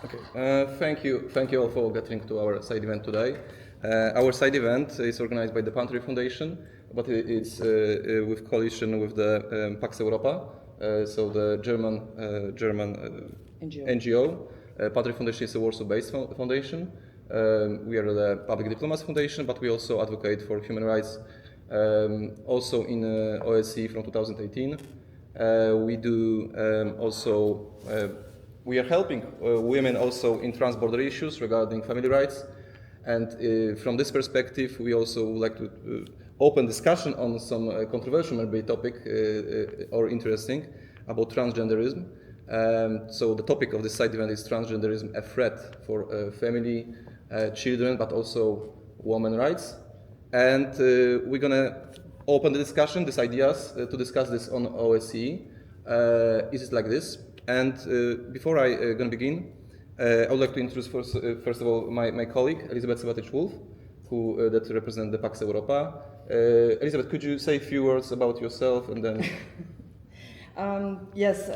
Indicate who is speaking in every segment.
Speaker 1: Okay, thank you all for getting to our side event today. Our side event is organized by the Pantry Foundation, but it's with coalition with the Pax Europa, so the German NGO. Pantry Foundation is a Warsaw-based foundation. We are the public diplomacy foundation, but we also advocate for human rights, also in OSCE from 2018. We do also. We are helping women also in trans-border issues regarding family rights, and from this perspective, we also would like to open discussion on some controversial maybe topic or interesting about transgenderism. So the topic of this side event is transgenderism, a threat for family, children, but also women's rights. And we're gonna open the discussion, these ideas, to discuss this on OSCE. Is it like this? And before I going to begin, I would like to introduce first of all my colleague, Elizabeth Sabatich-Wolf, who that represents the Pax Europa. Elizabeth, could you say a few words about yourself and then...
Speaker 2: Yes,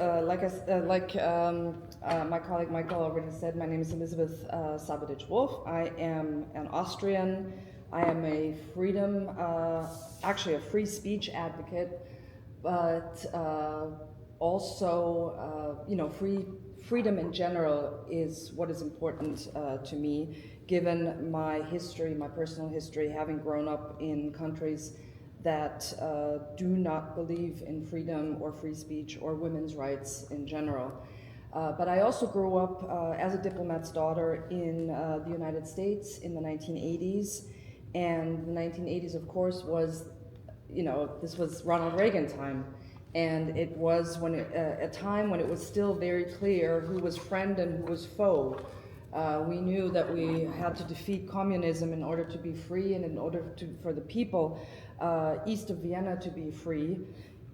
Speaker 2: my colleague Michael already said, my name is Elizabeth Sabatich-Wolf. I am an Austrian. I am a freedom, actually a free speech advocate, but also, freedom in general is what is important to me, given my history, my personal history, having grown up in countries that do not believe in freedom or free speech or women's rights in general. But I also grew up as a diplomat's daughter in the United States in the 1980s. And the 1980s, of course, was, this was Ronald Reagan time. And it was a time when it was still very clear who was friend and who was foe. We knew that we had to defeat communism in order to be free and in order for the people east of Vienna to be free.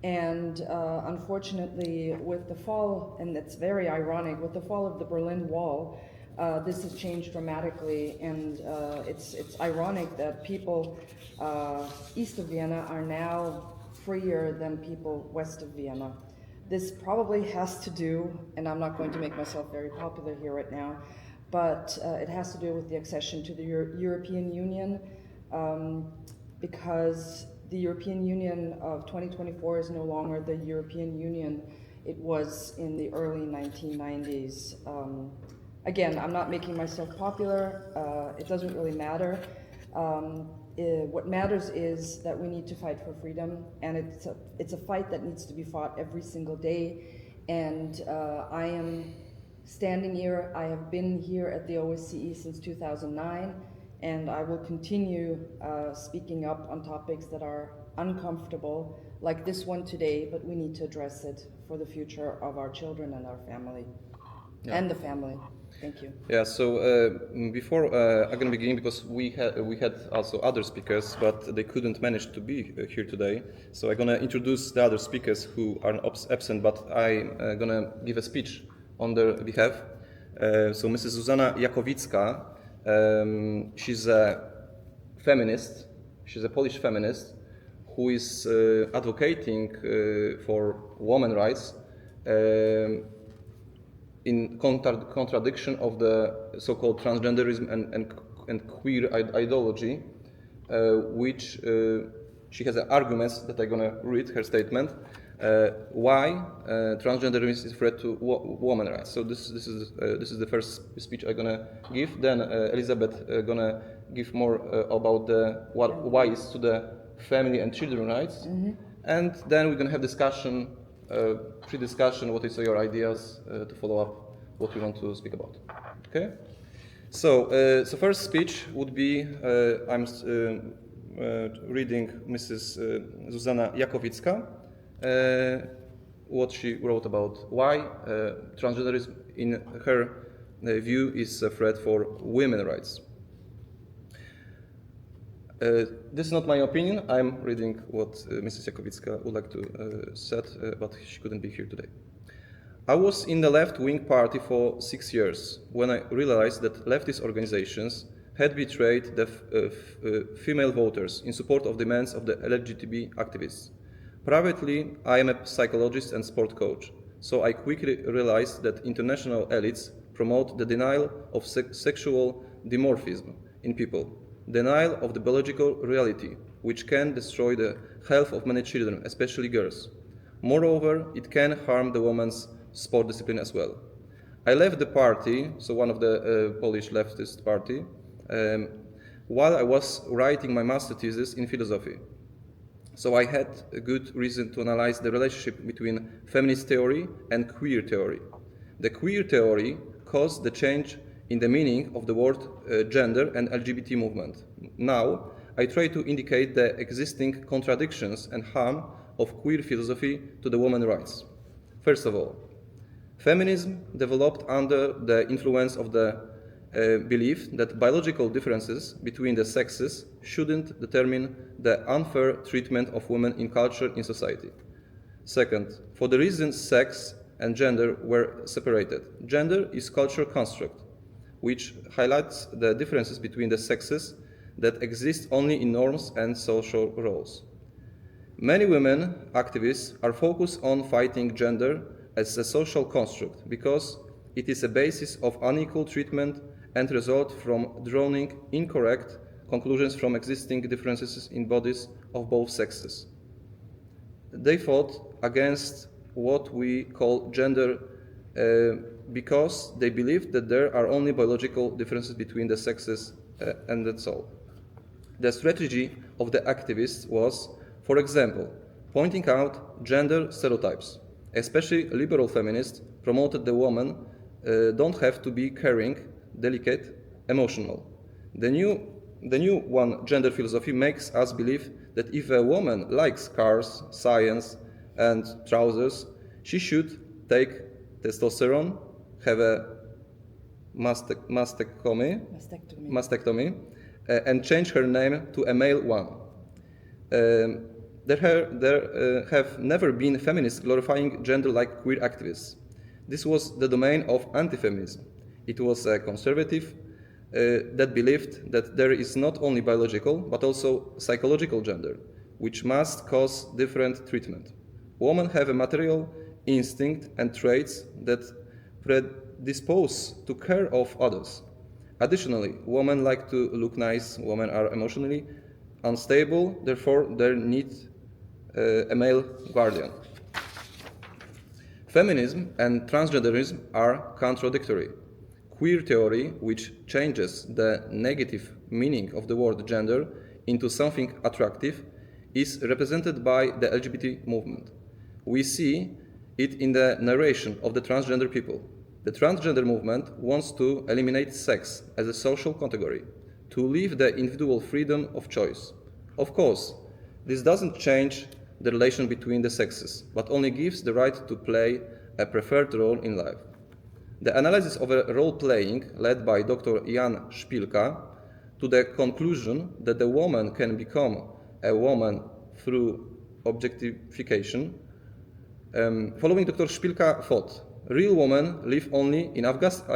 Speaker 2: And unfortunately, with the fall, and it's very ironic, with the fall of the Berlin Wall, this has changed dramatically, and it's ironic that people east of Vienna are now freer than people west of Vienna. This probably has to do, and I'm not going to make myself very popular here right now, but it has to do with the accession to the European Union, because the European Union of 2024 is no longer the European Union it was in the early 1990s. Again, I'm not making myself popular. It doesn't really matter. What matters is that we need to fight for freedom, and it's a fight that needs to be fought every single day. And I am standing here. I have been here at the OSCE since 2009, and I will continue speaking up on topics that are uncomfortable, like this one today, but we need to address it for the future of our children and our family, and the family. Thank you.
Speaker 1: Yeah, so before I'm going to begin, because we had also other speakers, but they couldn't manage to be here today. So I'm going to introduce the other speakers who are absent, but I'm going to give a speech on their behalf. So Mrs. Zuzanna Jakowicka, she's a feminist. She's a Polish feminist who is advocating for women's rights. In contradiction of the so-called transgenderism and queer ideology, which she has arguments that I'm gonna read her statement. Why transgenderism is a threat to women's rights. So this is the first speech I'm gonna give. Then Elizabeth gonna give more about why is to the family and children rights, and then we're gonna have discussion. Pre-discussion, what is your ideas to follow up what you want to speak about. Okay? So first speech would be, I'm reading Mrs. Zuzanna Jakowicka, what she wrote about why transgenderism in her view is a threat for women's rights. This is not my opinion. I'm reading what Mrs. Jakowicka would like to say, but she couldn't be here today. I was in the left-wing party for 6 years when I realized that leftist organizations had betrayed the female voters in support of demands of the LGBTB activists. Privately, I am a psychologist and sport coach, so I quickly realized that international elites promote the denial of sexual dimorphism in people, denial of the biological reality, which can destroy the health of many children, especially girls. Moreover, it can harm the women's sport discipline as well. I left the party, so one of the Polish leftist party, while I was writing my master thesis in philosophy. So I had a good reason to analyze the relationship between feminist theory and queer theory. The queer theory caused the change in the meaning of the word gender and LGBT movement. Now, I try to indicate the existing contradictions and harm of queer philosophy to the women's rights. First of all, feminism developed under the influence of the belief that biological differences between the sexes shouldn't determine the unfair treatment of women in culture in society. Second, for the reason sex and gender were separated. Gender is cultural construct, which highlights the differences between the sexes that exist only in norms and social roles. Many women activists are focused on fighting gender as a social construct because it is a basis of unequal treatment and result from drawing incorrect conclusions from existing differences in bodies of both sexes. They fought against what we call gender because they believed that there are only biological differences between the sexes and that's all. The strategy of the activists was, for example, pointing out gender stereotypes. Especially liberal feminists promoted the woman don't have to be caring, delicate, emotional. The new one gender philosophy makes us believe that if a woman likes cars, science, and trousers, she should take testosterone, have a mastectomy, and change her name to a male one. There have never been feminists glorifying gender like queer activists. This was the domain of anti-feminism. It was a conservative that believed that there is not only biological but also psychological gender, which must cause different treatment. Women have a material instinct and traits that predispose to care of others. Additionally, women like to look nice, women are emotionally unstable, therefore they need a male guardian. Feminism and transgenderism are contradictory. Queer theory, which changes the negative meaning of the word gender into something attractive, is represented by the LGBT movement. We see it in the narration of the transgender people. The transgender movement wants to eliminate sex as a social category, to leave the individual freedom of choice. Of course, this doesn't change the relation between the sexes, but only gives the right to play a preferred role in life. The analysis of a role-playing led by Dr. Jan Szpilka to the conclusion that the woman can become a woman through objectification. Following Dr. Szpilka thought, real women live only in Afghanistan,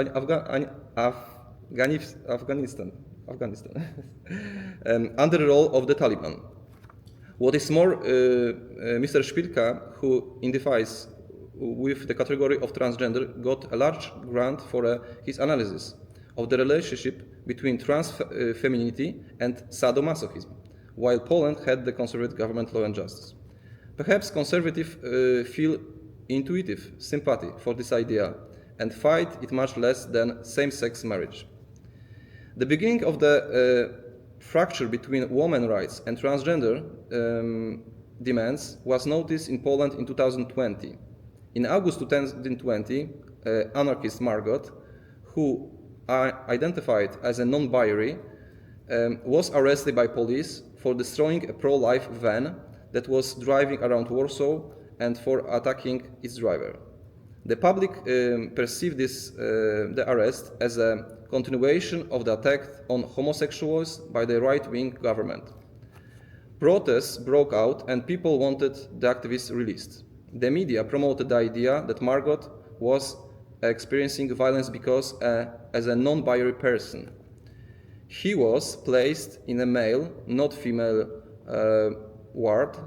Speaker 1: under the role of the Taliban. What is more, Mr. Szpilka, who identifies with the category of transgender, got a large grant for his analysis of the relationship between trans femininity and sadomasochism, while Poland had the conservative government Law and Justice. Perhaps conservatives feel intuitive sympathy for this idea and fight it much less than same-sex marriage. The beginning of the fracture between women's rights and transgender demands was noticed in Poland in 2020. In August 2020, anarchist Margot, who identified as a non-binary, was arrested by police for destroying a pro-life van that was driving around Warsaw and for attacking its driver. The public perceived the arrest as a continuation of the attack on homosexuals by the right-wing government. Protests broke out and people wanted the activists released. The media promoted the idea that Margot was experiencing violence because as a non-binary person. He was placed in a male, not female ward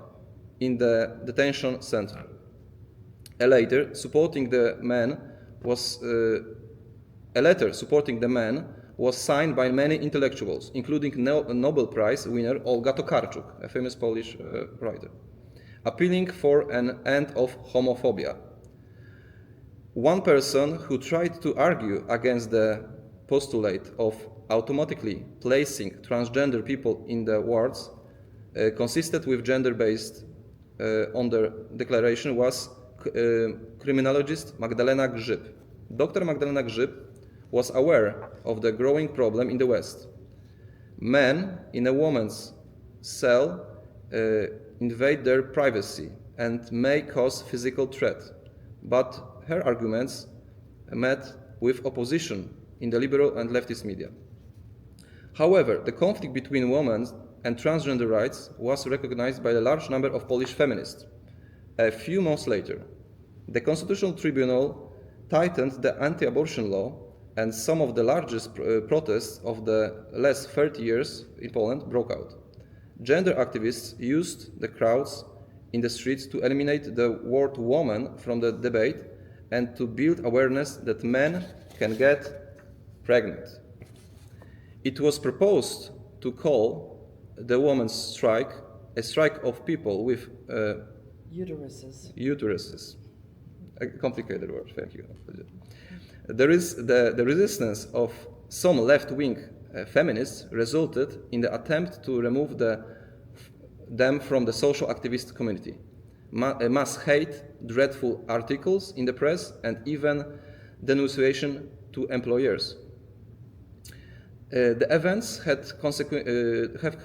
Speaker 1: in the detention center. Later, supporting the man was A letter supporting the men was signed by many intellectuals, including Nobel Prize winner Olga Tokarczuk, a famous Polish writer, appealing for an end of homophobia. One person who tried to argue against the postulate of automatically placing transgender people in the wards consistent with gender-based on the declaration was criminologist Magdalena Grzyb. Dr. Magdalena Grzyb was aware of the growing problem in the West. Men in a woman's cell invade their privacy and may cause physical threat, but her arguments met with opposition in the liberal and leftist media. However, the conflict between women and transgender rights was recognized by a large number of Polish feminists. A few months later, the Constitutional Tribunal tightened the anti-abortion law, and some of the largest protests of the last 30 years in Poland broke out. Gender activists used the crowds in the streets to eliminate the word woman from the debate and to build awareness that men can get pregnant. It was proposed to call the women's strike a strike of people with uteruses. A complicated word, thank you. The resistance of some left-wing feminists resulted in the attempt to remove them from the social activist community. Mass hate, dreadful articles in the press, and even denunciation to employers. The events have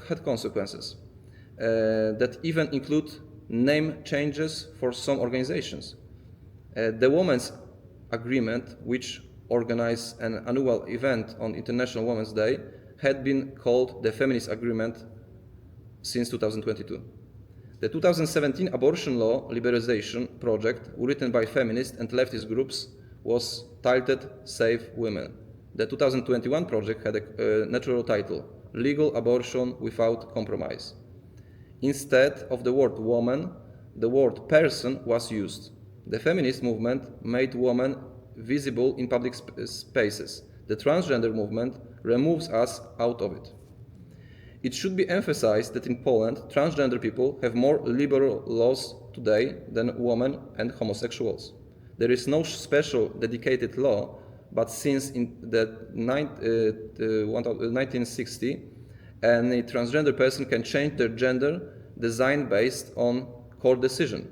Speaker 1: had consequences that even include name changes for some organizations. The Women's Agreement, which organized an annual event on International Women's Day, had been called the Feminist Agreement since 2022. The 2017 abortion law liberalization project, written by feminist and leftist groups, was titled Save Women. The 2021 project had a natural title, Legal Abortion Without Compromise. Instead of the word woman, the word person was used. The feminist movement made women visible in public spaces. The transgender movement removes us out of it. It should be emphasized that in Poland, transgender people have more liberal laws today than women and homosexuals. There is no special dedicated law, but since in the 1960, any transgender person can change their gender design based on court decision.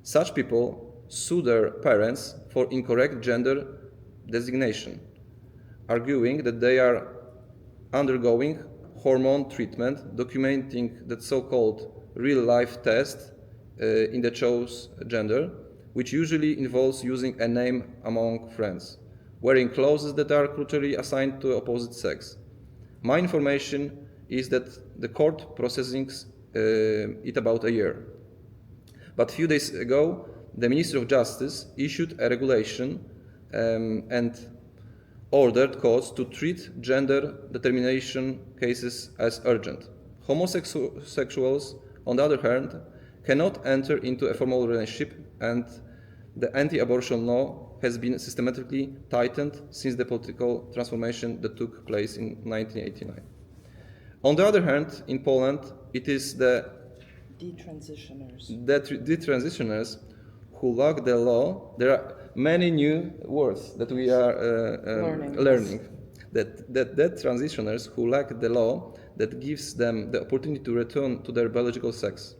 Speaker 1: Such people sue their parents for incorrect gender designation, arguing that they are undergoing hormone treatment, documenting that so-called real-life test in the chosen gender, which usually involves using a name among friends, wearing clothes that are culturally assigned to opposite sex. My information is that the court processings it about a year. But a few days ago, the Minister of Justice issued a regulation and ordered courts to treat gender determination cases as urgent. Homosexuals, on the other hand, cannot enter into a formal relationship, and the anti-abortion law has been systematically tightened since the political transformation that took place in 1989. On the other hand, in Poland, it is the detransitioners who lack the law. There are many new words that we are learning. That transitioners who lack the law that gives them the opportunity to return to their biological sex.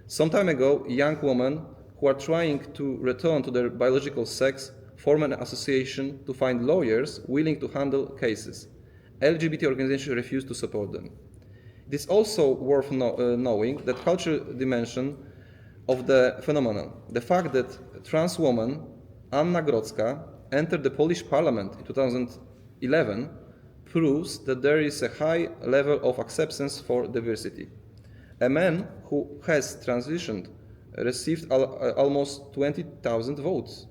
Speaker 1: Some time ago, young women who are trying to return to their biological sex form an association to find lawyers willing to handle cases. LGBT organizations refuse to support them. It is also worth knowing that cultural dimension of the phenomenon. The fact that trans woman Anna Grodzka entered the Polish parliament in 2011 proves that there is a high level of acceptance for diversity. A man who has transitioned received almost 20,000 votes.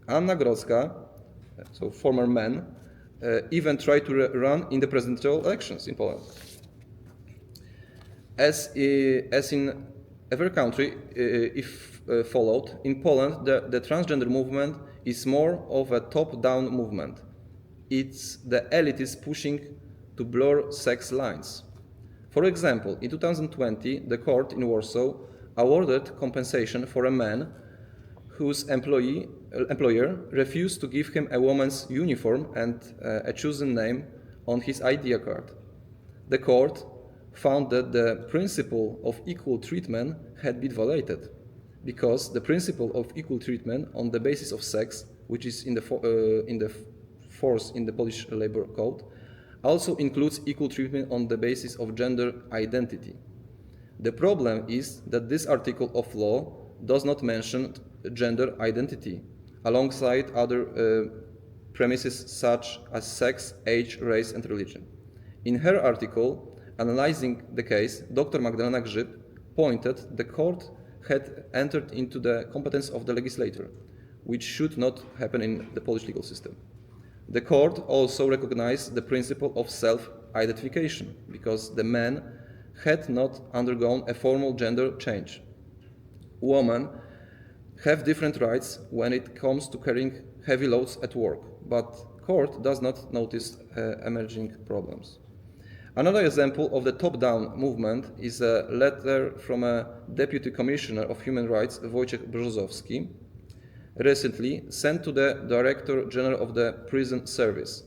Speaker 1: Anna Grodzka, so former man, even tried to run in the presidential elections in Poland. As in every country, if followed, in Poland the transgender movement is more of a top-down movement. it's the elites pushing to blur sex lines. For example, in 2020, the court in Warsaw awarded compensation for a man whose employer refused to give him a woman's uniform and a chosen name on his ID card. The court found that the principle of equal treatment had been violated because the principle of equal treatment on the basis of sex, which is in the force in the Polish labor code, also includes equal treatment on the basis of gender identity. The problem is that this article of law does not mention gender identity alongside other premises such as sex, age, race, and religion. In her article, analyzing the case, Dr. Magdalena Grzyb pointed the court had entered into the competence of the legislator, which should not happen in the Polish legal system. The court also recognized the principle of self-identification because the man had not undergone a formal gender change. Women have different rights when it comes to carrying heavy loads at work, but court does not notice emerging problems. Another example of the top-down movement is a letter from a Deputy Commissioner of Human Rights, Wojciech Brzozowski, recently sent to the Director General of the Prison Service.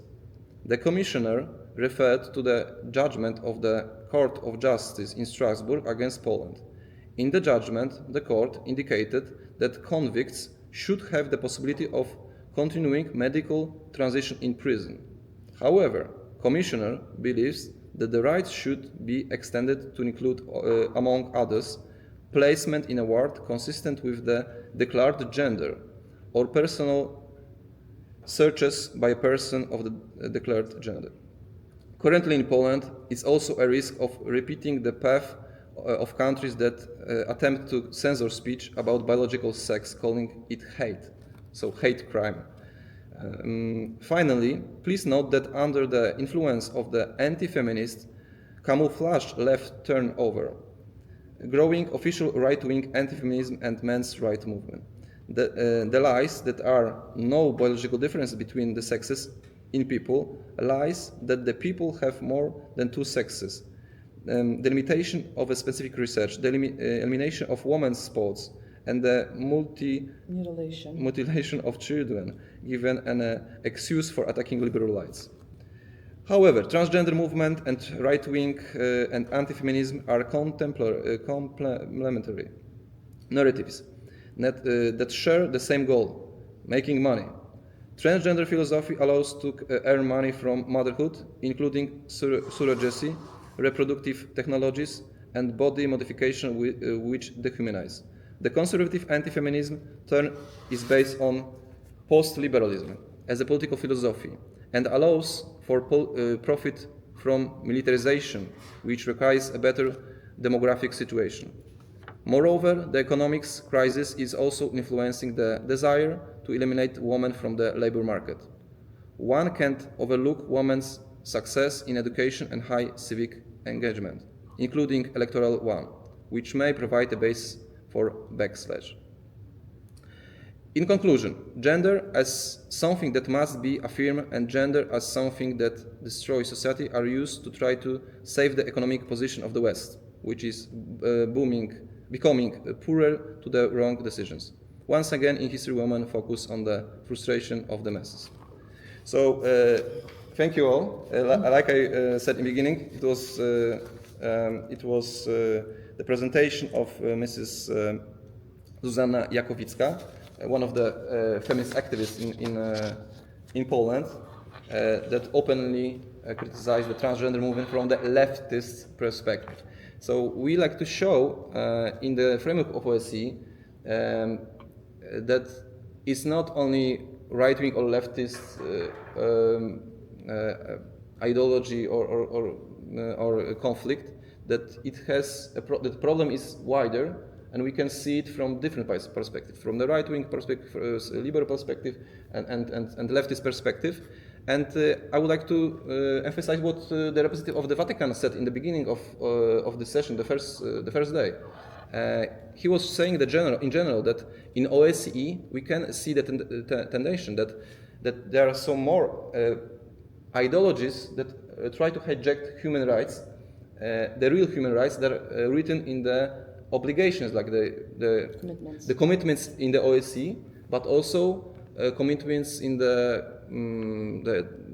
Speaker 1: The Commissioner referred to the judgment of the Court of Justice in Strasbourg against Poland. In the judgment, the court indicated that convicts should have the possibility of continuing medical transition in prison. However, Commissioner believes that the rights should be extended to include, among others, placement in a ward consistent with the declared gender or personal searches by a person of the declared gender. Currently in Poland, it's also a risk of repeating the path of countries that attempt to censor speech about biological sex, calling it hate, so hate crime. Finally, please note that under the influence of the anti-feminist, camouflaged left turnover, growing official right-wing anti-feminism and men's rights movement, the lies that are no biological difference between the sexes in people, lies that the people have more than two sexes, the limitation of a specific research, the elimination of women's sports, and the mutilation of children, given an excuse for attacking liberal rights. However, transgender movement and right-wing and anti-feminism are complementary narratives that share the same goal, making money. Transgender philosophy allows to earn money from motherhood, including surrogacy, reproductive technologies, and body modification which dehumanize. The conservative anti-feminism turn is based on post-liberalism as a political philosophy and allows for profit from militarization, which requires a better demographic situation. Moreover, the economics crisis is also influencing the desire to eliminate women from the labor market. One can't overlook women's success in education and high civic engagement, including electoral one, which may provide a base for backslash. In conclusion, gender as something that must be affirmed and gender as something that destroys society are used to try to save the economic position of the West, which is becoming poorer to the wrong decisions. Once again, in history, women focus on the frustration of the masses. So, thank you all. Like I said in the beginning, it was the presentation of Mrs. Zuzanna Jakowicka, one of the feminist activists in Poland, that openly criticized the transgender movement from the leftist perspective. So we like to show in the framework of OSCE that it's not only right-wing or leftist ideology or conflict, that it has that the problem is wider, and we can see it from different perspectives, from the right-wing perspective, liberal perspective, and leftist perspective. And I would like to emphasize what the representative of the Vatican said in the beginning of the session, the first day. He was saying that in general that in OSCE we can see the tendency that there are some more ideologies that try to hijack human rights, the real human rights that are written in the obligations, like the commitments in the OSCE, but also commitments in the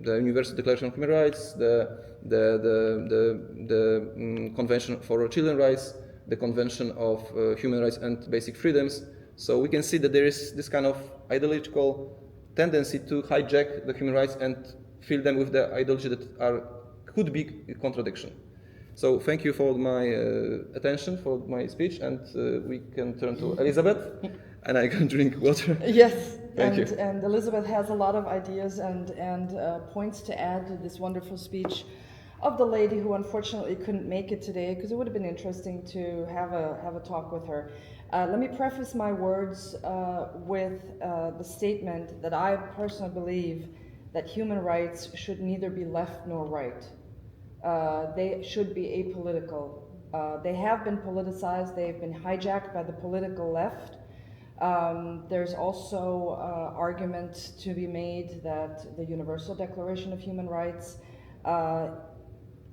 Speaker 1: Universal Declaration of Human Rights, the Convention for Children's Rights, the Convention of Human Rights and Basic Freedoms. So we can see that there is this kind of ideological tendency to hijack the human rights and fill them with the ideology that could be a contradiction. So thank you for my attention, for my speech, and we can turn to Elizabeth, and I can drink water.
Speaker 2: Yes,
Speaker 1: Thank you.
Speaker 2: And Elizabeth has a lot of ideas and points to add to this wonderful speech of the lady who unfortunately couldn't make it today, because it would have been interesting to have a talk with her. Let me preface my words with the statement that I personally believe that human rights should neither be left nor right. They should be apolitical. They have been politicized, they've been hijacked by the political left. There's also argument to be made that the Universal Declaration of Human Rights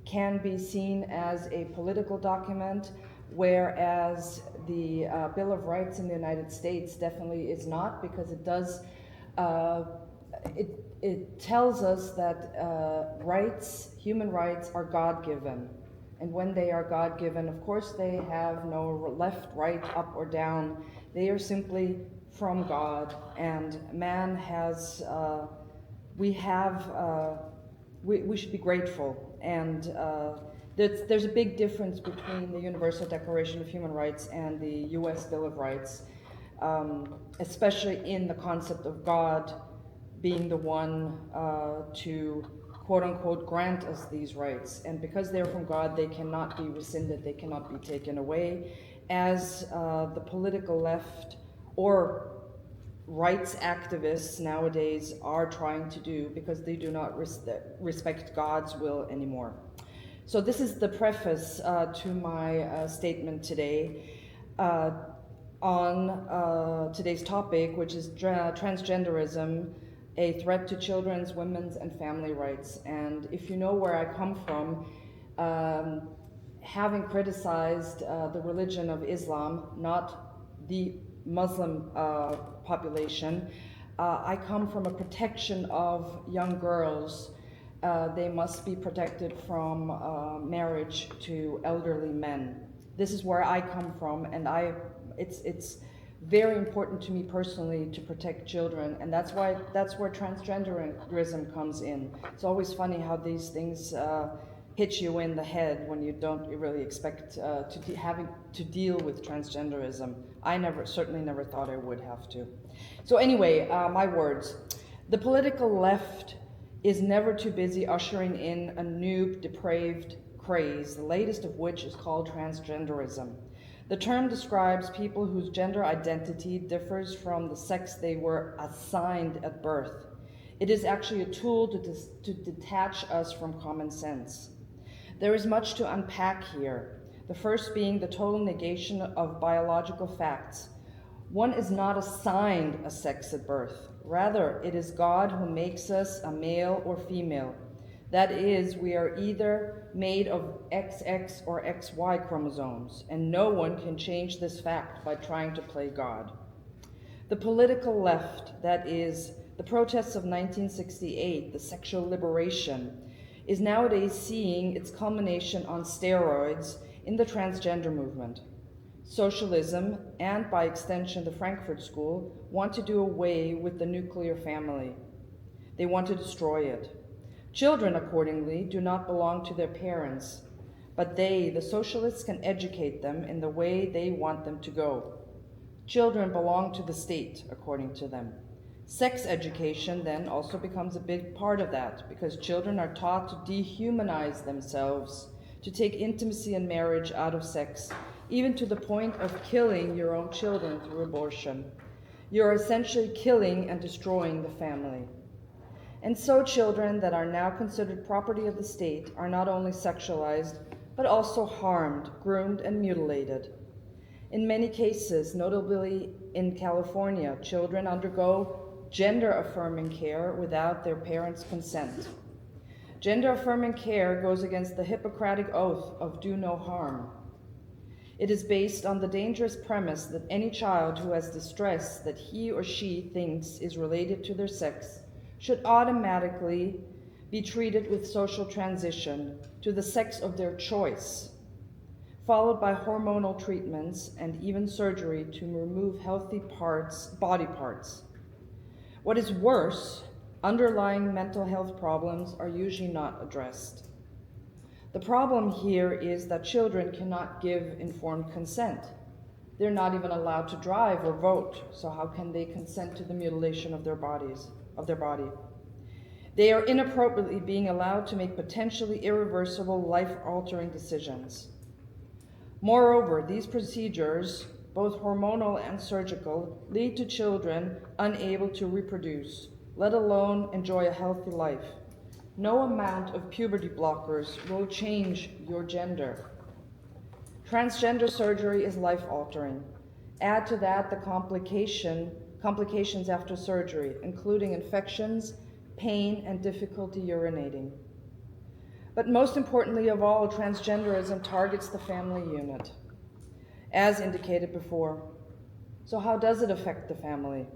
Speaker 2: can be seen as a political document, whereas the Bill of Rights in the United States definitely is not, because it does, it tells us that rights, human rights, are God-given. And when they are God-given, of course, they have no left, right, up, or down. They are simply from God, and man has, we should be grateful. And there's a big difference between the Universal Declaration of Human Rights and the US Bill of Rights, especially in the concept of God being the one to quote-unquote grant us these rights. And because they're from God, they cannot be rescinded, they cannot be taken away, as the political left or rights activists nowadays are trying to do, because they do not respect God's will anymore. So this is the preface to my statement today on today's topic, which is transgenderism, a threat to children's, women's, and family rights. And if you know where I come from, having criticized the religion of Islam, not the Muslim population, I come from a protection of young girls. They must be protected from marriage to elderly men. This is where I come from, and it's very important to me personally to protect children, and that's where transgenderism comes in. It's always funny how these things hit you in the head when you don't really expect having to deal with transgenderism. I certainly never thought I would have to. So anyway, my words. The political left is never too busy ushering in a new depraved craze, the latest of which is called transgenderism. The term describes people whose gender identity differs from the sex they were assigned at birth. It is actually a tool to detach us from common sense. There is much to unpack here, the first being the total negation of biological facts. One is not assigned a sex at birth. Rather, it is God who makes us a male or female. That is, we are either made of XX or XY chromosomes, and no one can change this fact by trying to play God. The political left, that is, the protests of 1968, the sexual liberation, is nowadays seeing its culmination on steroids in the transgender movement. Socialism, and by extension the Frankfurt School, want to do away with the nuclear family. They want to destroy it. Children, accordingly, do not belong to their parents, but they, the socialists, can educate them in the way they want them to go. Children belong to the state, according to them. Sex education then also becomes a big part of that, because children are taught to dehumanize themselves, to take intimacy and marriage out of sex, even to the point of killing your own children through abortion. You're essentially killing and destroying the family. And so children that are now considered property of the state are not only sexualized, but also harmed, groomed, and mutilated. In many cases, notably in California, children undergo gender-affirming care without their parents' consent. Gender-affirming care goes against the Hippocratic oath of do no harm. It is based on the dangerous premise that any child who has distress that he or she thinks is related to their sex should automatically be treated with social transition to the sex of their choice, followed by hormonal treatments and even surgery to remove healthy body parts. What is worse, underlying mental health problems are usually not addressed. The problem here is that children cannot give informed consent. They're not even allowed to drive or vote, so how can they consent to the mutilation of their body? They are inappropriately being allowed to make potentially irreversible, life-altering decisions. Moreover, these procedures, both hormonal and surgical, lead to children unable to reproduce, let alone enjoy a healthy life. No amount of puberty blockers will change your gender. Transgender surgery is life-altering. Add to that the complications after surgery, including infections, pain, and difficulty urinating. But most importantly of all, transgenderism targets the family unit, as indicated before. So how does it affect the family?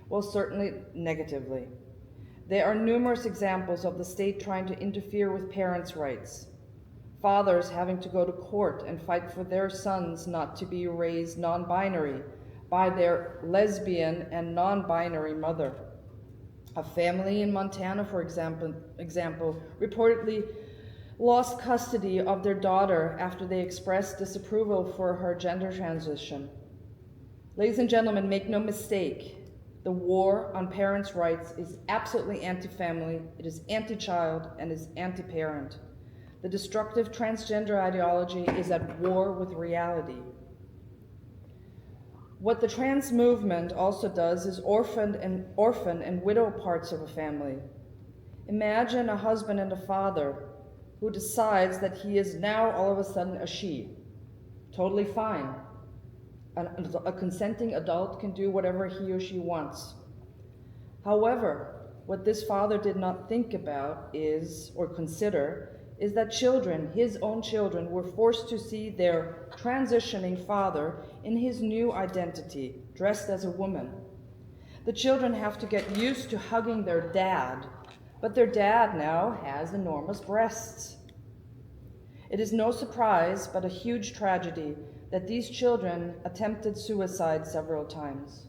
Speaker 2: Well, certainly negatively. There are numerous examples of the state trying to interfere with parents' rights. Fathers having to go to court and fight for their sons not to be raised non-binary by their lesbian and non-binary mother. A family in Montana, for example, reportedly lost custody of their daughter after they expressed disapproval for her gender transition. Ladies and gentlemen, make no mistake. The war on parents' rights is absolutely anti-family, it is anti-child, and is anti-parent. The destructive transgender ideology is at war with reality. What the trans movement also does is orphan and widow parts of a family. Imagine a husband and a father who decides that he is now all of a sudden a she. Totally fine. A consenting adult can do whatever he or she wants. However, what this father did not think about is, or consider, is that children, his own children, were forced to see their transitioning father in his new identity, dressed as a woman. The children have to get used to hugging their dad, but their dad now has enormous breasts. It is no surprise, but a huge tragedy, that these children attempted suicide several times.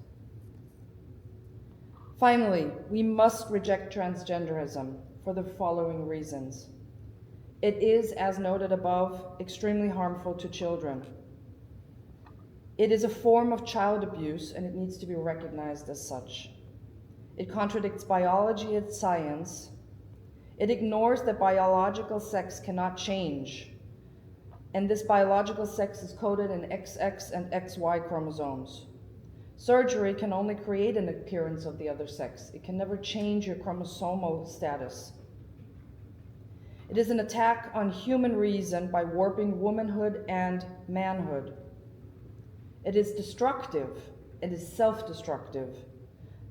Speaker 2: Finally, we must reject transgenderism for the following reasons. It is, as noted above, extremely harmful to children. It is a form of child abuse, and it needs to be recognized as such. It contradicts biology and science. It ignores that biological sex cannot change, and this biological sex is coded in XX and XY chromosomes. Surgery can only create an appearance of the other sex. It can never change your chromosomal status. It is an attack on human reason by warping womanhood and manhood. It is destructive. It is self-destructive.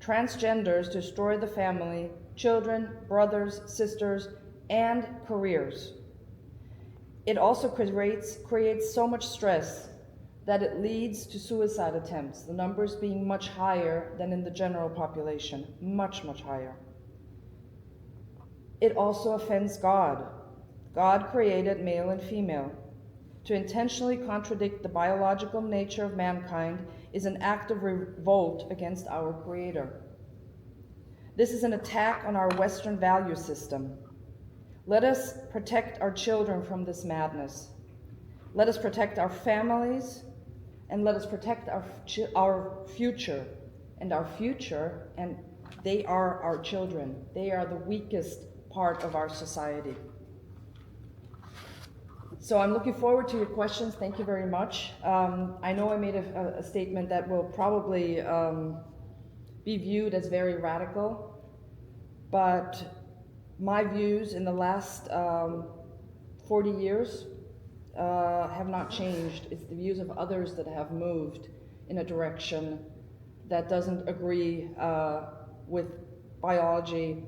Speaker 2: Transgenders destroy the family, children, brothers, sisters, and careers. It also creates so much stress that it leads to suicide attempts, the numbers being much higher than in the general population, much, much higher. It also offends God. God created male and female. To intentionally contradict the biological nature of mankind is an act of revolt against our Creator. This is an attack on our Western value system. Let us protect our children from this madness. Let us protect our families, and let us protect our future. And our future, and they are our children. They are the weakest part of our society. So I'm looking forward to your questions. Thank you very much. I know I made a statement that will probably be viewed as very radical, but my views in the last 40 years have not changed. It's the views of others that have moved in a direction that doesn't agree with biology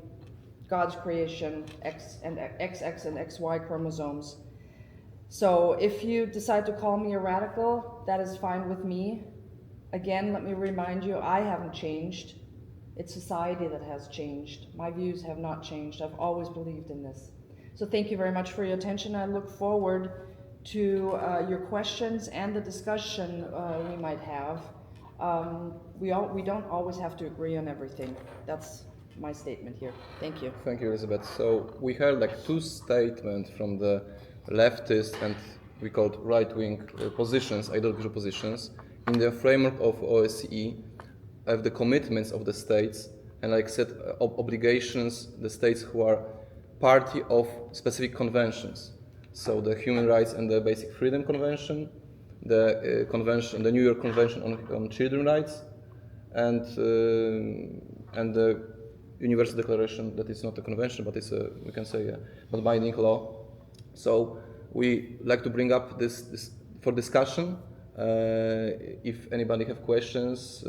Speaker 2: God's creation, XX and XY chromosomes. So if you decide to call me a radical, that is fine with me. Again, let me remind you, I haven't changed. It's society that has changed. My views have not changed. I've always believed in this. So thank you very much for your attention. I look forward to your questions and the discussion we might have. We don't always have to agree on everything. That's my statement here. Thank you.
Speaker 1: Thank you, Elizabeth. So we heard like two statements from the leftist and we called right-wing positions, ideological positions, in the framework of OSCE, of the commitments of the states and like set obligations, the states who are party of specific conventions. So the Human Rights and the Basic Freedom Convention, the convention, the New York Convention on Children's Rights, and the Universal Declaration that is not a convention, but it's a, we can say, a binding law. So we like to bring up this for discussion. If anybody have questions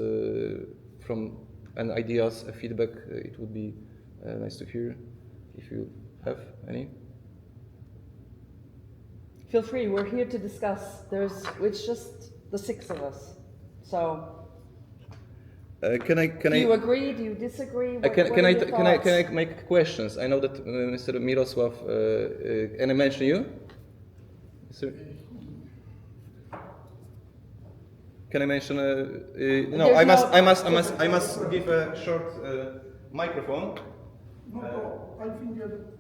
Speaker 1: from and ideas, feedback, it would be nice to hear if you have any.
Speaker 2: Feel free, we're here to discuss. It's just the six of us. So
Speaker 1: Can I
Speaker 2: do you agree? Do you disagree?
Speaker 1: can I make questions? I know that Mr. Mirosław, can I mention you? Mr. Can I mention? No, I must give a short microphone.
Speaker 3: No, I think that.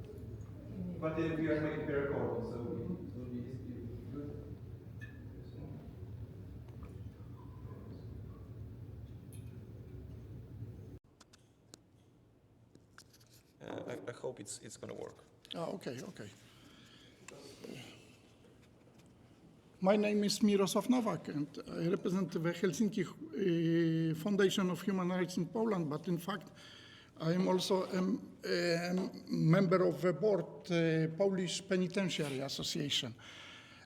Speaker 1: But we are making a recording, so it will be good. I hope it's gonna work.
Speaker 3: Okay. My name is Mirosław Nowak, and I represent the Helsinki Foundation of Human Rights in Poland. But in fact, I am also a member of the board, Polish Penitentiary Association.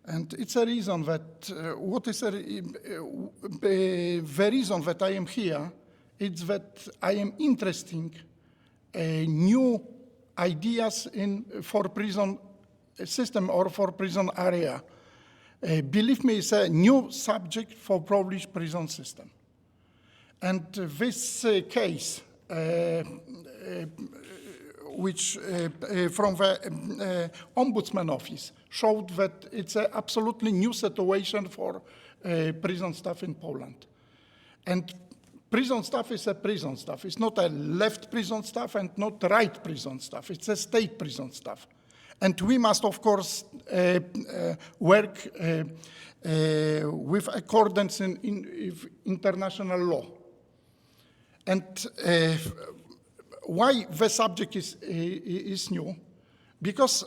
Speaker 3: And it's a reason that, the reason that I am here, it's that I am interested in new ideas for prison system or for prison area. Believe me, it's a new subject for Polish prison system. And this case, which from the Ombudsman Office showed that it's an absolutely new situation for prison staff in Poland. And prison staff is a prison staff. It's not a left prison staff and not right prison staff. It's a state prison staff. And we must, of course, work with accordance in international law. And why the subject is new? Because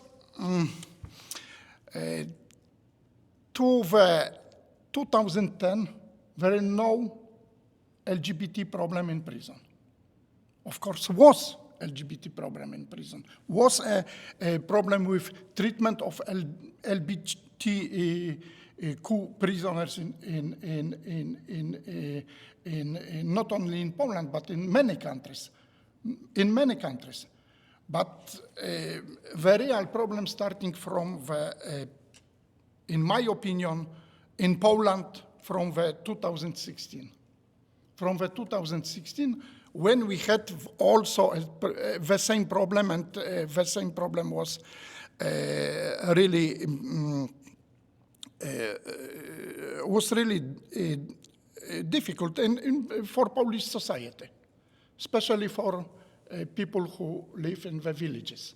Speaker 3: to the 2010, there is no LGBT problem in prison. Of course, was LGBT problem in prison. Was a problem with treatment of LGBTQ prisoners in not only in Poland but in many countries. But the real problem starting from the, in my opinion, in Poland from the 2016. From the 2016, when we had also the same problem, and the same problem was really difficult for Polish society, especially for people who live in the villages.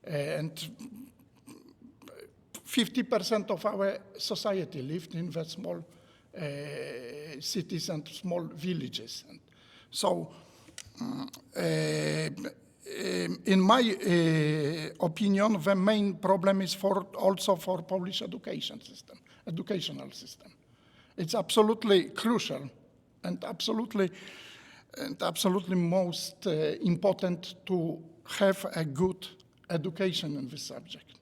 Speaker 3: And 50% of our society lived in the small cities and small villages. And so, in my opinion, the main problem is also for Polish educational system. It's absolutely crucial and absolutely most important to have a good education in this subject.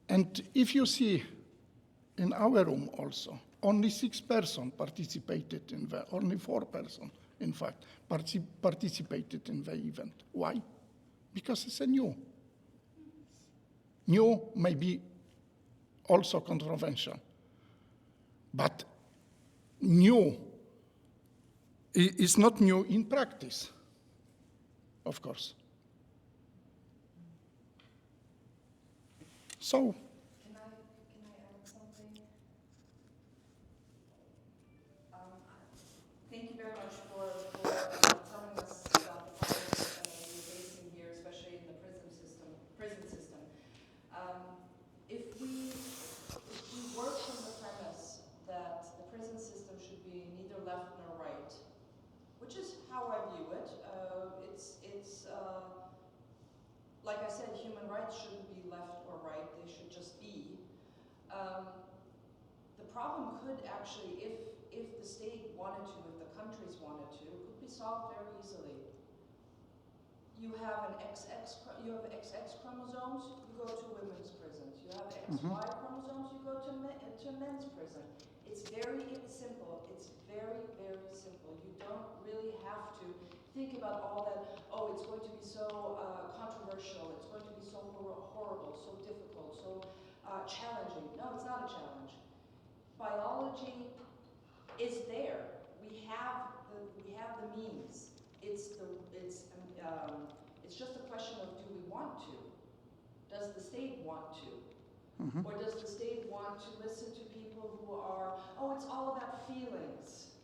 Speaker 3: And if you see in our room also, only 6 persons participated in the, only 4 persons in fact, participated in the event. Why? Because it's a new. New may be also controversial, but new is not new in practice, of course. So,
Speaker 2: Can I add something? Thank you very much for telling us about the problems you're facing here, especially in the prison system. If we work from the premise that the prison system should be neither left nor right, which is how I view it, like I said, human rights shouldn't be left or right; they should just be. The problem could actually, if the state wanted to, if the countries wanted to, could be solved very easily. You have XX chromosomes, you go to women's prisons. You have XY chromosomes, you go to men's prison. It's very simple. It's very, very simple. You don't really have to think about all that, oh, it's going to be so controversial, it's going to be so horrible, so difficult, so challenging. No, it's not a challenge. Biology is there. We have the means. It's just a question of, do we want to? Does the state want to? Or does the state want to listen to people who are, oh, it's all about feelings?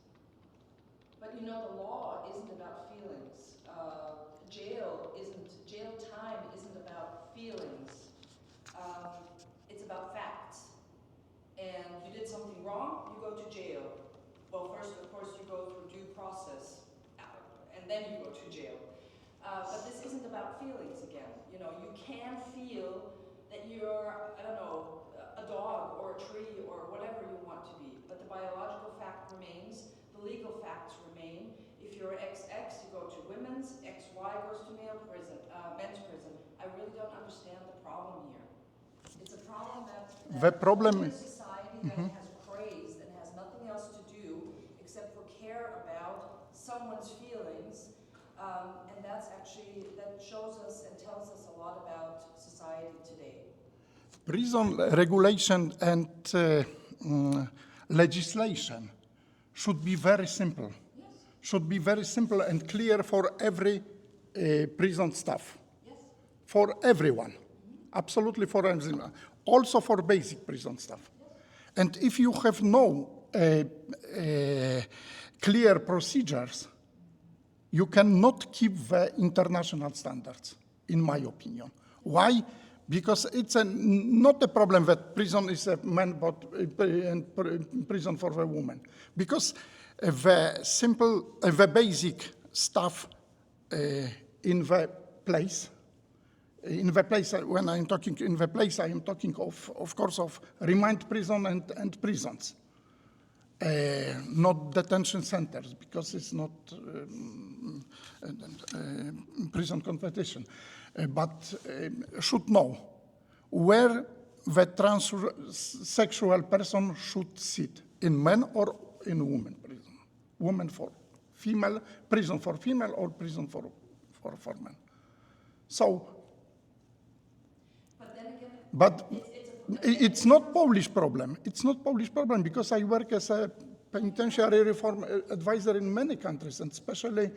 Speaker 2: But you know, the law isn't about feelings. Jail time isn't about feelings. It's about facts. And you did something wrong, you go to jail. Well, first, of course, you go through due process, and then you go to jail. But this isn't about feelings again. You know, you can feel that you're, I don't know, a dog or a tree or whatever you want to be. But the biological fact remains, the legal facts remain. If you're XX, you go to women's, XY goes to men's prison. I really don't understand the problem here. It's a problem that
Speaker 3: the problem
Speaker 2: is society that has crazed and has nothing else to do except for care about someone's feelings. And that shows us and tells us a lot about society today.
Speaker 3: prison regulation and legislation should be very simple.
Speaker 2: Yes.
Speaker 3: Should be very simple and clear for every prison staff.
Speaker 2: Yes.
Speaker 3: For everyone. Absolutely for everyone. Also for basic prison staff.
Speaker 2: Yes.
Speaker 3: And if you have no clear procedures, you cannot keep the international standards, in my opinion. Why? Because it's not a problem that prison is a man and prison for the woman. Because the basic stuff in the place, when I'm talking in the place, I am talking of course, of remand prison and prisons. Not detention centers, because it's not prison competition, but should know where the transsexual person should sit, in men or in women prison. Women for female, prison for female, or prison for men. So,
Speaker 2: but then again,
Speaker 3: but it's not Polish problem. It's not Polish problem, because I work as a penitentiary reform advisor in many countries, and especially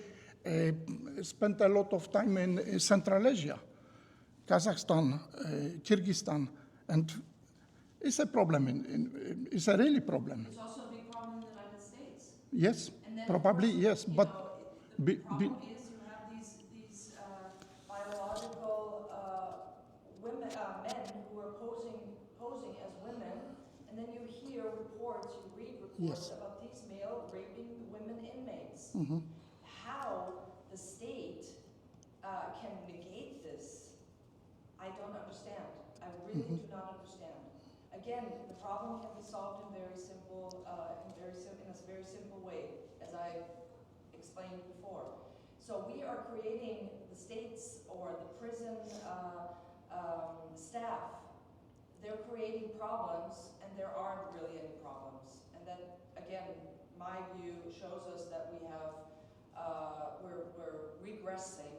Speaker 3: spent a lot of time in Central Asia, Kazakhstan, Kyrgyzstan, and it's a problem. It's a really problem.
Speaker 2: it's also a big problem in the United States.
Speaker 3: Yes,
Speaker 2: And then,
Speaker 3: probably
Speaker 2: of course,
Speaker 3: yes,
Speaker 2: you
Speaker 3: but
Speaker 2: know, the problem is you have these biological women, men who are posing as women, and then you hear reports, you read reports
Speaker 3: Yes.
Speaker 2: about these male raping women inmates. How the state can negate this, I don't understand. I really do not understand. Again, the problem can be solved in very simple, in a very simple way, as I explained before. So we are creating the states or the prison staff. They're creating problems, and there aren't really any problems. And that, again, my view shows us that we have we're regressing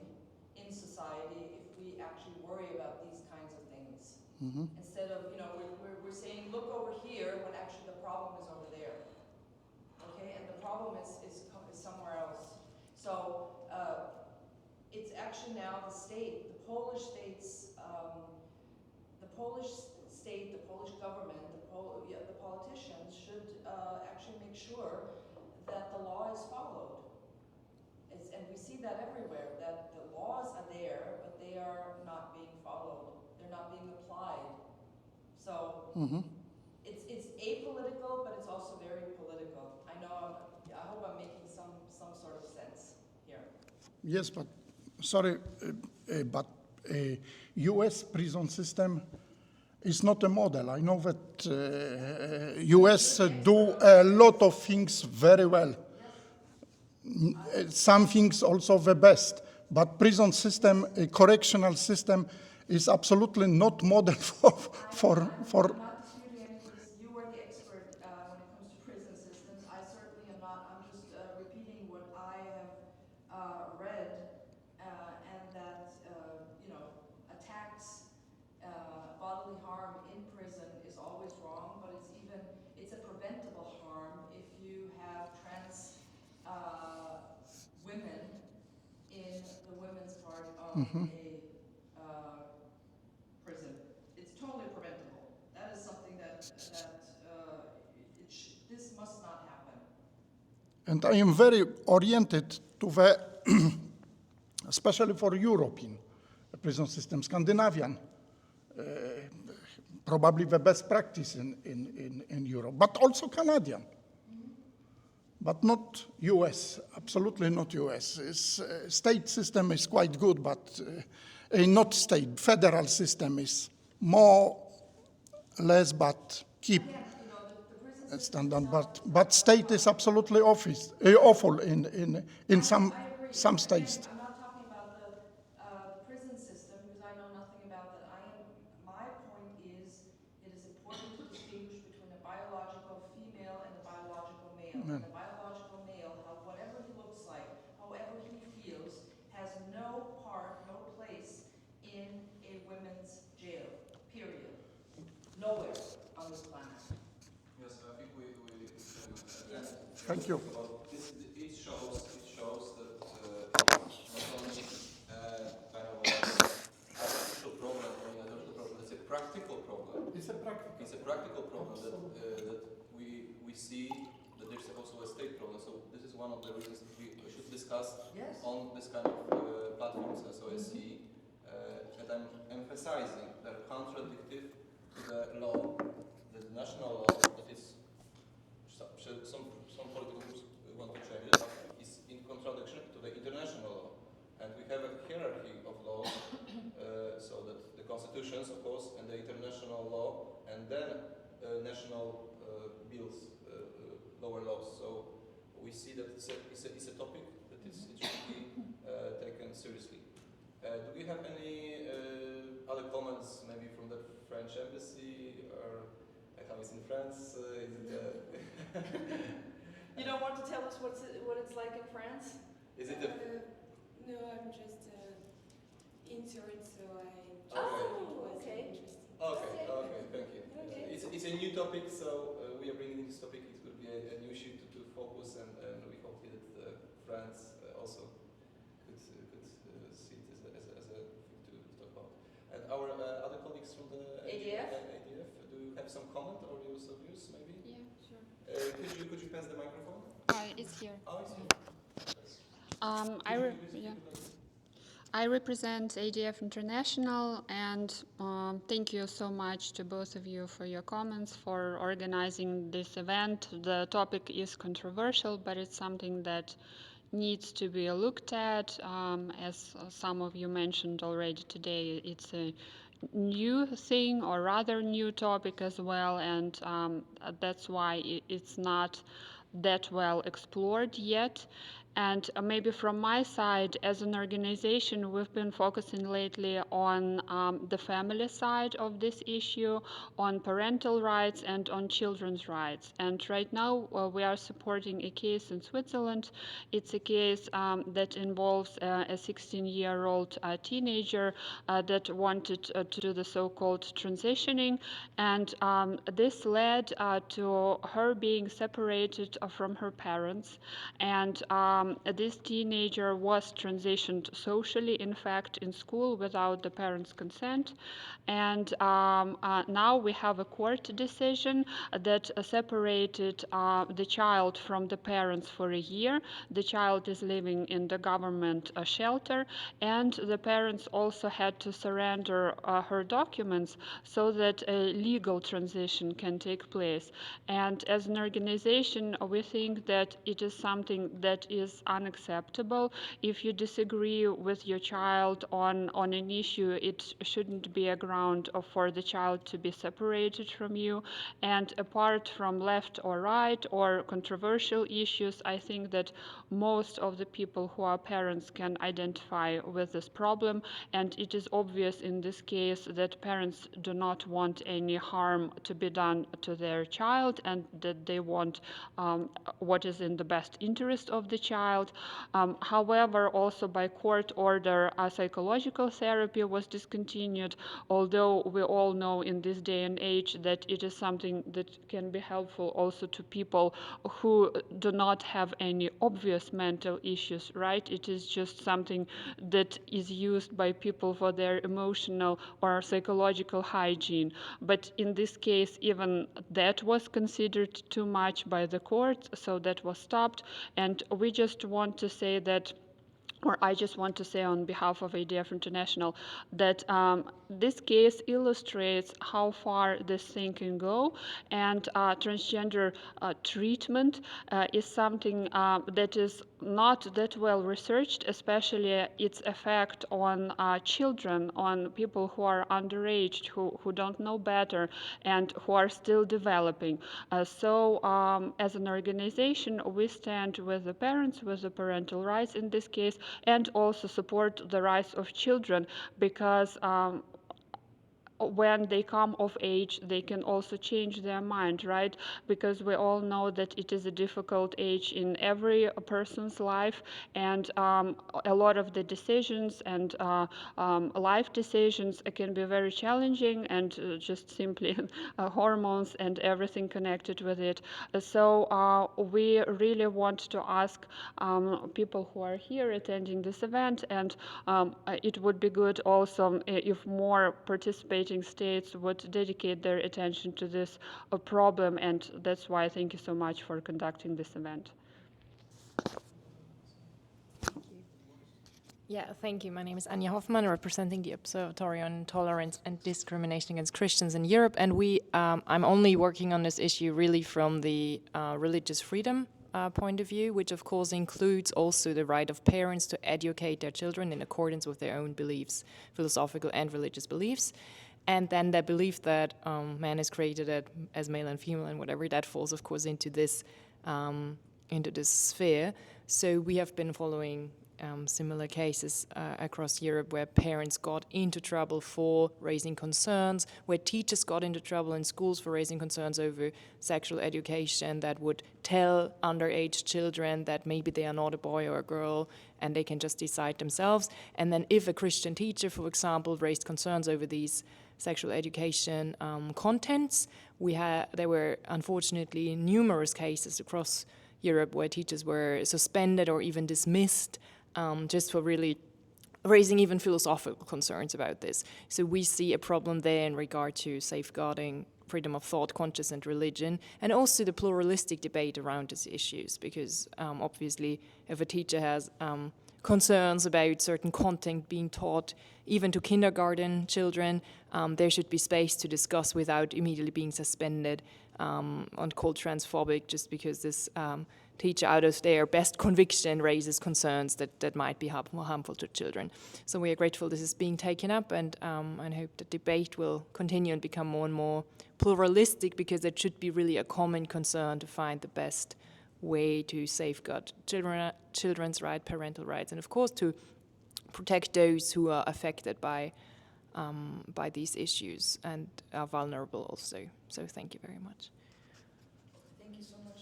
Speaker 2: in society if we actually worry about these kinds of things. Instead of, you know, we're saying, look over here, when actually the problem is over there. Okay, and the problem is somewhere else. So it's actually now the state, the Polish state's, the Polish state, the Polish government, the politicians should actually make sure that the law is followed. And we see that everywhere, that the laws are there, but they are not being followed. They're not being applied. So it's apolitical, but it's also very political. I hope I'm making some sort of sense here.
Speaker 3: Yes, but sorry, but U.S. prison system is not a model. I know that U.S. do a lot of things very well. Some things also the best, but prison system, correctional system, is absolutely not model for.
Speaker 2: I'm not disputing any of this. You are the expert when it comes to prison systems. I certainly am not. I'm just repeating what I have read, and that you know, attacks, bodily harm in prison is always wrong, but it's a preventable harm if you have trans women in the women's part of a prison. It's totally preventable. That is something that this must not happen.
Speaker 3: And I am very oriented to the, especially for European prison system, Scandinavian, probably the best practice in Europe, but also Canadian. But not US, absolutely not US. State system is quite good, but not state. Federal system is more, less, but keep standard. But state is absolutely awful in some states.
Speaker 2: I'm not talking about the prison system because I know nothing about that. My point is, it is important to distinguish between a biological female and a biological male. And the biological male, whatever he looks like, however he feels, has no part, no place in a women's jail. Period. Nowhere on this planet.
Speaker 1: Yes, I think we can.
Speaker 3: Thank you.
Speaker 1: It shows that not only kind of a social problem, it's a practical problem.
Speaker 3: It's a practical
Speaker 1: problem that we see that there's also a state problem. So this is one of the reasons that we should discuss on this kind of platforms as OSCE. And I'm emphasizing they're contradictory to the law, the national law that is some political groups want to change it, is in contradiction to the international law. And we have a hierarchy of laws, so that the constitutions, of course, and the international law, and then national bills, lower laws. So we see that it's a topic that it should be taken seriously. Do we have any other comments, maybe from the French embassy, or how it's in France?
Speaker 2: You don't want to tell us what it's like in France?
Speaker 1: Is it
Speaker 4: No, I'm just into it, so I just
Speaker 2: okay.
Speaker 4: thought it was interesting.
Speaker 1: Okay, thank you.
Speaker 2: Okay.
Speaker 1: It's a new topic, so we are bringing this topic. It will be a new issue to focus, and we hope that France also could see it as a thing to talk about. And our other colleagues from the
Speaker 2: ADF?
Speaker 1: do you have some comment or some views, maybe?
Speaker 4: Yeah, sure.
Speaker 1: Could you pass the microphone?
Speaker 4: It's here.
Speaker 1: Oh, it's here.
Speaker 4: I represent ADF International, and thank you so much to both of you for your comments, for organizing this event. The topic is controversial, but it's something that needs to be looked at. As some of you mentioned already today, it's a new thing, or rather new topic as well, and that's why it's not that well explored yet. And maybe from my side, as an organization, we've been focusing lately on the family side of this issue, on parental rights and on children's rights. And right now we are supporting a case in Switzerland. It's a case that involves a 16-year-old teenager that wanted to do the so-called transitioning, and this led to her being separated from her parents, and this teenager was transitioned socially, in fact, in school without the parents' consent, and now we have a court decision that separated the child from the parents for a year. The child is living in the government shelter, and the parents also had to surrender her documents so that a legal transition can take place. And as an organization, we think that it is something that is unacceptable. If you disagree with your child on an issue, it shouldn't be a ground for the child to be separated from you. And apart from left or right or controversial issues, I think that most of the people who are parents can identify with this problem, and it is obvious in this case that parents do not want any harm to be done to their child, and that they want what is in the best interest of the child. However, also by court order, psychological therapy was discontinued, although we all know in this day and age that it is something that can be helpful also to people who do not have any obvious mental issues, right? It is just something that is used by people for their emotional or psychological hygiene. But in this case, even that was considered too much by the court, so that was stopped. And we just want to say that, or I just want to say on behalf of ADF International, that this case illustrates how far this thing can go, and transgender treatment is something that is not that well researched, especially its effect on children, on people who are underage, who don't know better, and who are still developing. So as an organization, we stand with the parents, with the parental rights in this case, and also support the rights of children, because when they come of age, they can also change their mind, right? Because we all know that it is a difficult age in every person's life, and a lot of the decisions and life decisions can be very challenging, and just simply hormones and everything connected with it. So we really want to ask people who are here attending this event, and it would be good also if more participating states would dedicate their attention to this problem, and that's why thank you so much for conducting this event.
Speaker 5: Yeah, thank you. My name is Anja Hoffmann, representing the Observatory on Intolerance and Discrimination Against Christians in Europe, and I'm only working on this issue really from the religious freedom point of view, which of course includes also the right of parents to educate their children in accordance with their own beliefs, philosophical and religious beliefs. And then the belief that man is created as male and female and whatever, that falls, of course, into this sphere. So we have been following similar cases across Europe where parents got into trouble for raising concerns, where teachers got into trouble in schools for raising concerns over sexual education, that would tell underage children that maybe they are not a boy or a girl and they can just decide themselves. And then if a Christian teacher, for example, raised concerns over these sexual education contents, there were unfortunately numerous cases across Europe where teachers were suspended or even dismissed just for really raising even philosophical concerns about this. So we see a problem there in regard to safeguarding freedom of thought, conscience, and religion, and also the pluralistic debate around these issues, because obviously if a teacher has concerns about certain content being taught even to kindergarten children, there should be space to discuss without immediately being suspended and called transphobic just because this teacher out of their best conviction raises concerns that might be harmful to children. So we are grateful this is being taken up, and hope the debate will continue and become more and more pluralistic, because it should be really a common concern to find the best way to safeguard children's rights, parental rights, and of course to protect those who are affected by these issues and are vulnerable also. So thank you very much.
Speaker 2: Thank you so much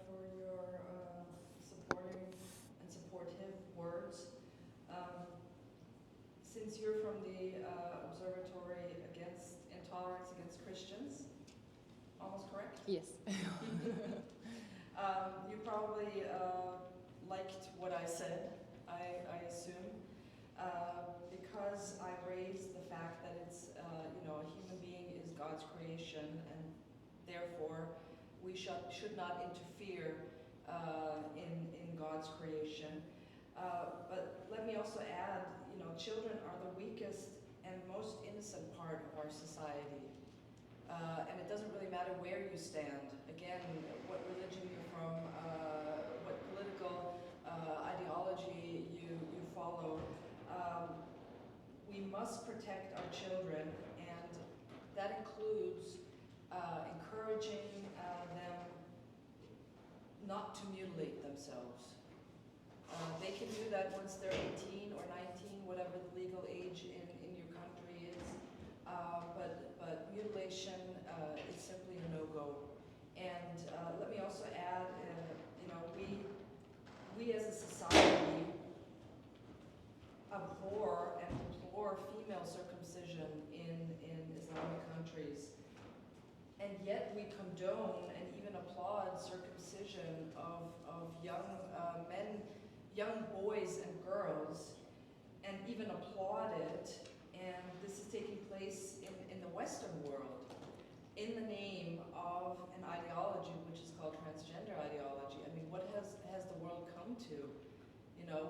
Speaker 2: for your supporting and supportive words. Since you're from the Observatory Against Intolerance Against Christians, almost correct?
Speaker 5: Yes.
Speaker 2: You probably liked what I said, I assume, because I raised the fact that it's, a human being is God's creation, and therefore we should not interfere in God's creation. But let me also add, children are the weakest and most innocent part of our society. And it doesn't really matter where you stand. Again, what religion you're from, what political ideology you follow. We must protect our children, and that includes encouraging them not to mutilate themselves. They can do that once they're 18 or 19, whatever the legal age in your country is. But mutilation is simply a no-go. And let me also add, we as a society abhor and deplore female circumcision in Islamic countries. And yet we condone and even applaud circumcision of young men, young boys and girls, and even applaud it. And this is taking place in the Western world in the name of an ideology which is called transgender ideology. I mean, what has the world come to?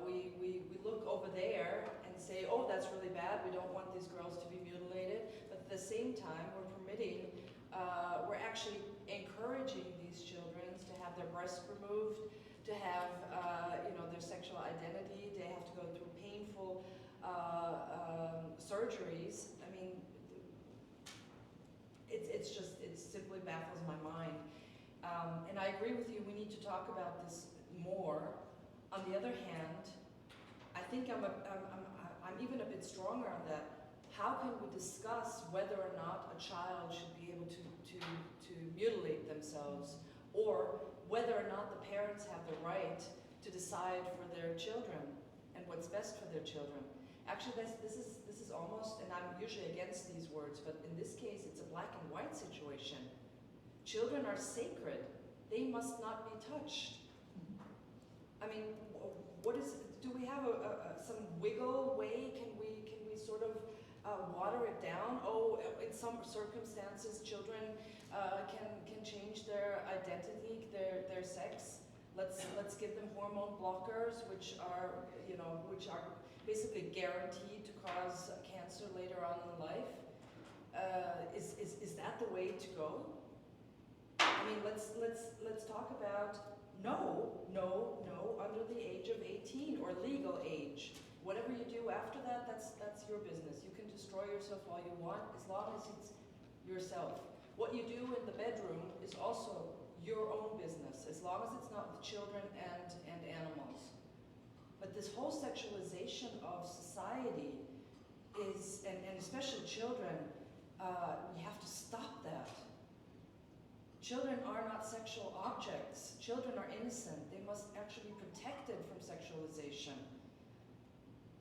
Speaker 2: We look over there and say, oh, that's really bad, we don't want these girls to be mutilated, but at the same time, we're actually encouraging these children to have their breasts removed, to have, their sexual identity, they have to go through painful surgeries. I mean, it simply baffles my mind. And I agree with you, we need to talk about this more. On the other hand, I think I'm even a bit stronger on that. How can we discuss whether or not a child should be able to mutilate themselves, or whether or not the parents have the right to decide for their children and what's best for their children? Actually, this is almost, and I'm usually against these words, but in this case, it's a black and white situation. Children are sacred. They must not be touched. I mean, do we have some wiggle way? Can we sort of water it down? Oh, in some circumstances, children can change their identity, their sex. Let's give them hormone blockers, which are basically guaranteed to cause cancer later on in life. Is that the way to go? I mean, let's talk about no, under the age of 18 or legal age. Whatever you do after that, that's your business. You can destroy yourself all you want, as long as it's yourself. What you do in the bedroom is also your own business, as long as it's not with children and animals. But this whole sexualization of society is, and especially children, we have to stop that. Children are not sexual objects. Children are innocent. They must actually be protected from sexualization.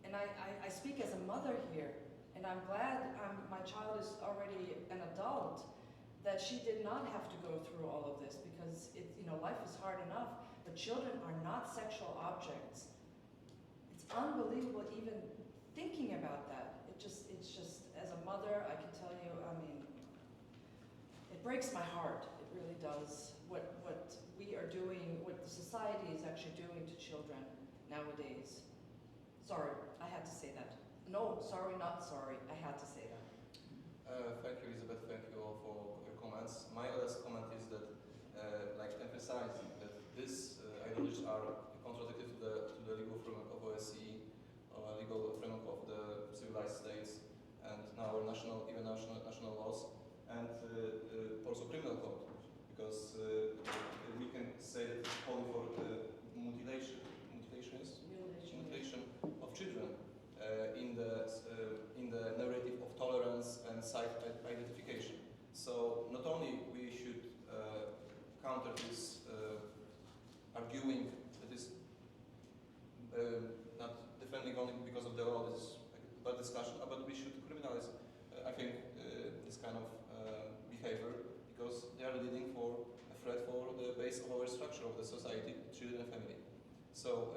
Speaker 2: And I speak as a mother here, and I'm glad my child is already an adult, that she did not have to go through all of this, because life is hard enough, but children are not sexual objects. It's unbelievable even thinking about that. It's just, as a mother, I can tell you, I mean, it breaks my heart. It really does. What we are doing, what the society is actually doing to children nowadays. Sorry, I had to say that. No, sorry, not sorry. I had to say that.
Speaker 1: Thank you, Elizabeth. Thank you all for your comments. My last comment is that, emphasizing that these ideologies are contradictory to the legal framework of OSCE, legal framework of the civilized states, and now our national laws, and also criminal code, because we can say that it's calling for mutilation of children in the narrative of tolerance and self-identification. So not only we should counter this arguing that is not defending only because of the law, this is a bad discussion, but we should criminalize, I think, this kind of behavior, because they are leading for a threat for the base of our structure of the society, children and family. So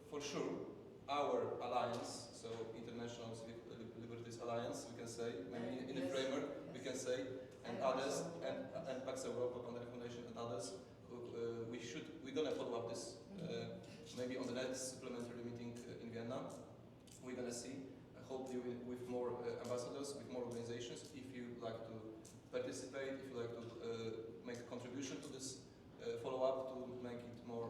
Speaker 1: for sure, our alliance, so International Civil Liberties Alliance, we can say, maybe in the framework, we can say, and others, and Pax Europa, Pandemic Foundation, and others, we're gonna follow up this, maybe on the next supplementary meeting in Vienna. We're gonna see, hopefully with more ambassadors, with more organizations. If you like to participate, if you like to make a contribution to this follow-up to make it more